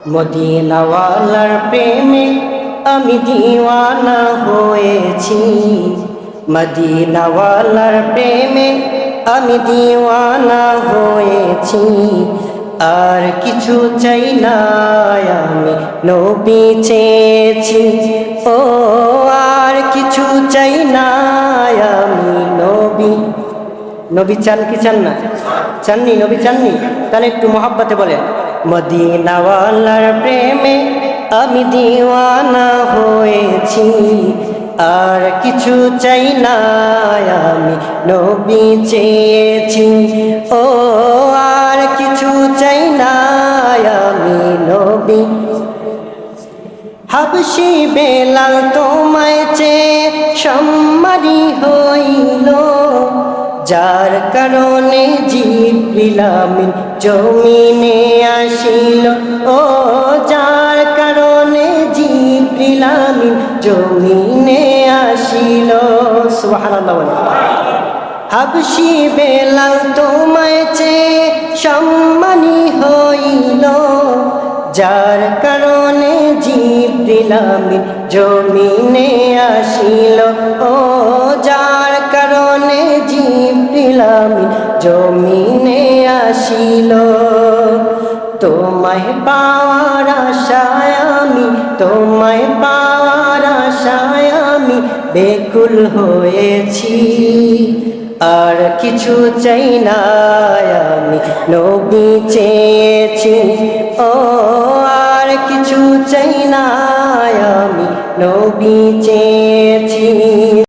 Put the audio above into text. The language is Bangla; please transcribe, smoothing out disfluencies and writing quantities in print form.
মদিনাওয়ালার প্রেমে আমি দিওয়ানা হয়েছি, মদিনাওয়ালার প্রেমে আমি দিওয়ানা হয়েছি। আর কিছু চাই না আমি নবী চেয়েছি, ও আর কিছু চাই না আমি নবী। নবী চান কি চান না? চাননি? নবী চাননি? তাহলে একটু মহাব্বতে বলেন, মদিনাওয়ালার প্রেমে আমি দিওয়ানা হয়েছি। আর কিছু চাই না আমি নবী চেয়েছি, ও আর কিছু চাই না আমি নবী। হাবশি বেলাল তোমায় চেয়ে সম্মানী হইল, যার কারণে জিবরিল আমিন জমিনে আসিল, ও যার কারণে জিবরিল আমিন জমিনে আসিল। সুবহানাল্লাহ। হাবশি বেলাল তোমায় চেয়ে সম্মানী হইল, যার কারণে জিবরিল আমিন জমিনে আসিল, ও যার কারণে জিবরিল আমিন জমিনে আসিল। তোমায় পাওয়ার আশায় আমি, তোমায় পাওয়ার আশায় আমি বেকুল হয়েছি। আর কিছু চাই না আমি নবী চেয়েছি, ও আর কিছু চাই না আমি নবী চেয়েছি।